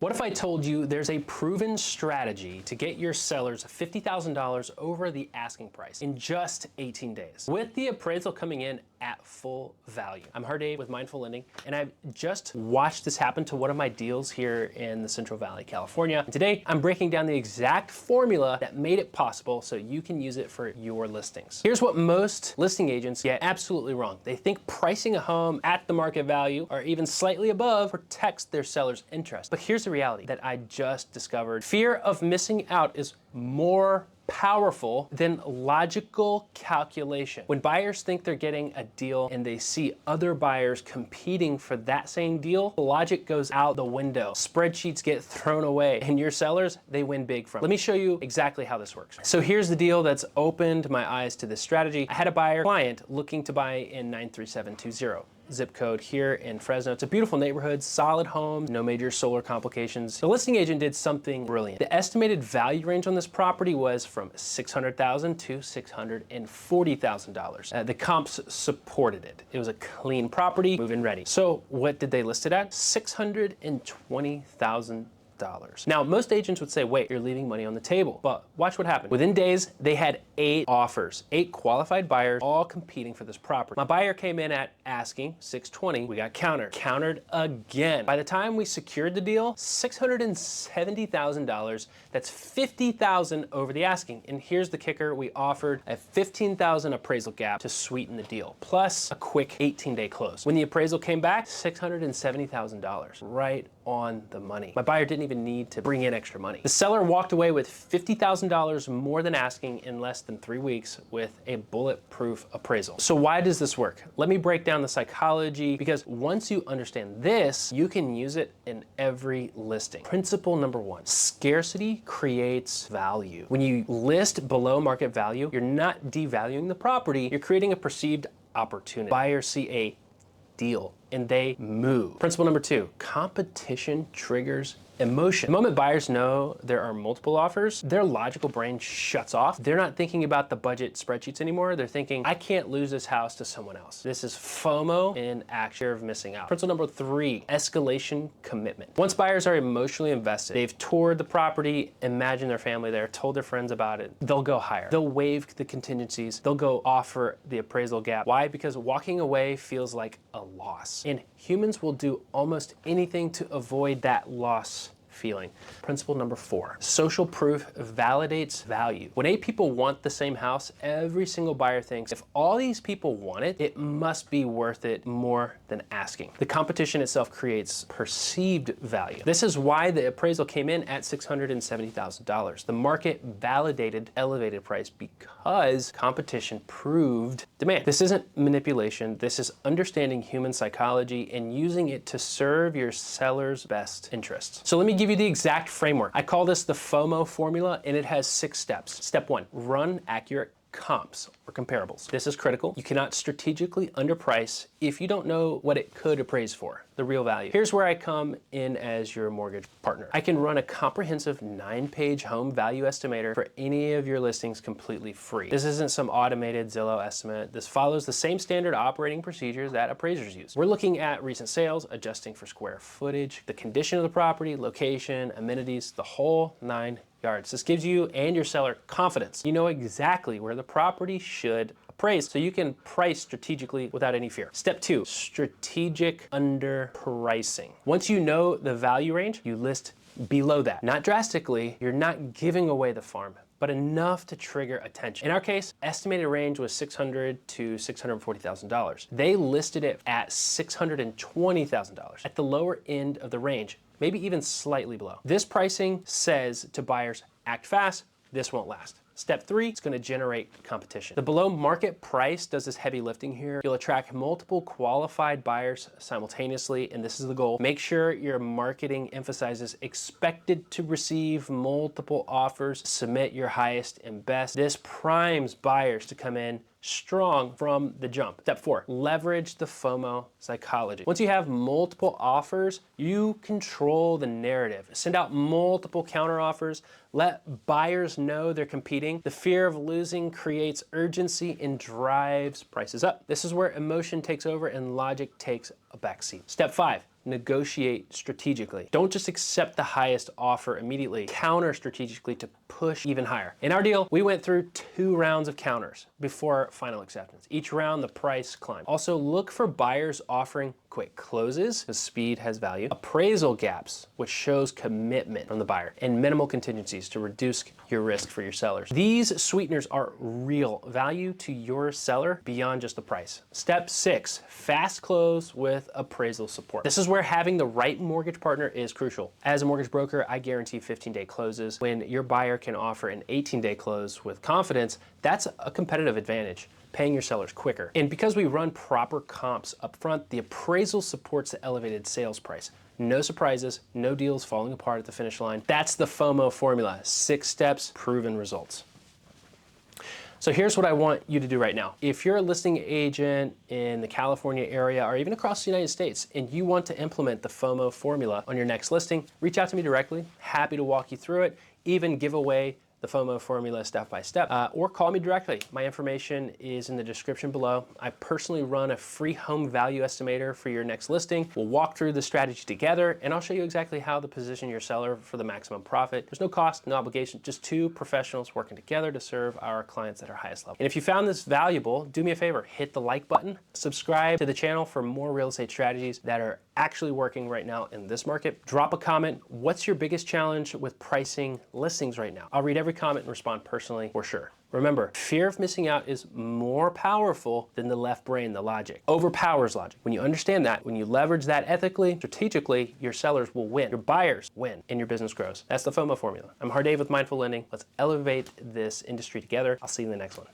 What if I told you there's a proven strategy to get your sellers $50,000 over the asking price in just 18 days, with the appraisal coming in at full value? I'm Har-Dev with Mindful Lending, and I've just watched this happen to one of my deals here in the Central Valley, California. And today, I'm breaking down the exact formula that made it possible so you can use it for your listings. Here's what most listing agents get absolutely wrong. They think pricing a home at the market value or even slightly above protects their seller's interest. But here's the reality that I just discovered. Fear of missing out is more powerful than logical calculation. When buyers think they're getting a deal and they see other buyers competing for that same deal, the logic goes out the window. Spreadsheets get thrown away, and your sellers, they win big from it. Let me show you exactly how this works. So here's the deal that's opened my eyes to this strategy. I had a buyer client looking to buy in 93720. Zip code here in Fresno. It's a beautiful neighborhood, solid homes, no major solar complications. The listing agent did something brilliant. The estimated value range on this property was from $600,000 to $640,000. The comps supported it. It was a clean property, move-in ready. So what did they list it at? $620,000. Now, most agents would say, wait, you're leaving money on the table. But watch what happened. Within days, they had 8 offers, 8 qualified buyers, all competing for this property. My buyer came in at asking $620. We got countered again. By the time we secured the deal, $670,000. That's $50,000 over the asking. And here's the kicker. We offered a $15,000 appraisal gap to sweeten the deal, plus a quick 18-day close. When the appraisal came back, $670,000, right on the money. My buyer didn't even need to bring in extra money. The seller walked away with $50,000 more than asking in less than 3 weeks with a bulletproof appraisal. So why does this work? Let me break down the psychology, because once you understand this, you can use it in every listing. Principle number 1, scarcity creates value. When you list below market value, you're not devaluing the property, you're creating a perceived opportunity. Buyers see a deal and they move. Principle number 2, competition triggers emotion. The moment buyers know there are multiple offers, their logical brain shuts off. They're not thinking about the budget spreadsheets anymore. They're thinking, I can't lose this house to someone else. This is FOMO in action, of missing out. Principle number 3, escalation commitment. Once buyers are emotionally invested, they've toured the property, imagined their family there, told their friends about it, they'll go higher. They'll waive the contingencies. They'll go offer the appraisal gap. Why? Because walking away feels like a loss. And humans will do almost anything to avoid that loss feeling. Principle number 4, social proof validates value. When 8 people want the same house, every single buyer thinks, if all these people want it, it must be worth it more than asking. The competition itself creates perceived value. This is why the appraisal came in at $670,000. The market validated elevated price because competition proved demand. This isn't manipulation. This is understanding human psychology and using it to serve your seller's best interests. So let me give you the exact framework. I call this the FOMO formula, and it has 6 steps. Step 1, run accurate comps or comparables. This is critical. You cannot strategically underprice if you don't know what it could appraise for, the real value. Here's where I come in as your mortgage partner. I can run a comprehensive 9-page home value estimator for any of your listings completely free. This isn't some automated Zillow estimate. This follows the same standard operating procedures that appraisers use. We're looking at recent sales, adjusting for square footage, the condition of the property, location, amenities, the whole 9 yards. This gives you and your seller confidence. You know exactly where the property should appraise, so you can price strategically without any fear. Step 2, strategic underpricing. Once you know the value range, you list below that. Not drastically, you're not giving away the farm, but enough to trigger attention. In our case, estimated range was $600,000 to $640,000. They listed it at $620,000 at the lower end of the range, maybe even slightly below. This pricing says to buyers, act fast, this won't last. Step 3, it's gonna generate competition. The below market price does this heavy lifting here. You'll attract multiple qualified buyers simultaneously, and this is the goal. Make sure your marketing emphasizes expected to receive multiple offers. Submit your highest and best. This primes buyers to come in strong from the jump. Step 4, leverage the FOMO psychology. Once you have multiple offers, you control the narrative. Send out multiple counter offers. Let buyers know they're competing. The fear of losing creates urgency and drives prices up. This is where emotion takes over and logic takes a backseat. Step 5, negotiate strategically. Don't just accept the highest offer immediately. Counter strategically to push even higher. In our deal, we went through 2 rounds of counters before final acceptance. Each round, the price climbed. Also, look for buyers offering quick closes, because speed has value, appraisal gaps, which shows commitment from the buyer, and minimal contingencies to reduce your risk for your sellers. These sweeteners are real value to your seller beyond just the price. Step 6, fast close with appraisal support. This is where having the right mortgage partner is crucial. As a mortgage broker, I guarantee 15-day closes. When your buyer can offer an 18-day close with confidence, that's a competitive advantage, paying your sellers quicker. And because we run proper comps up front, the appraisal supports the elevated sales price. No surprises, no deals falling apart at the finish line. That's the FOMO formula. 6 steps, proven results. So here's what I want you to do right now. If you're a listing agent in the California area or even across the United States and you want to implement the FOMO formula on your next listing, reach out to me directly. Happy to walk you through it, even give away the FOMO formula step by step, or call me directly. My information is in the description below. I personally run a free home value estimator for your next listing. We'll walk through the strategy together, and I'll show you exactly how to position your seller for the maximum profit. There's no cost, no obligation, just 2 professionals working together to serve our clients at our highest level. And if you found this valuable, do me a favor, hit the like button, subscribe to the channel for more real estate strategies that are actually working right now in this market. Drop a comment. What's your biggest challenge with pricing listings right now? I'll read every comment and respond personally for sure. Remember, fear of missing out is more powerful than the left brain, the logic. Overpowers logic. When you understand that, when you leverage that ethically, strategically, your sellers will win, your buyers win, and your business grows. That's the FOMO formula. I'm Har-Dev with Mindful Lending. Let's elevate this industry together. I'll see you in the next one.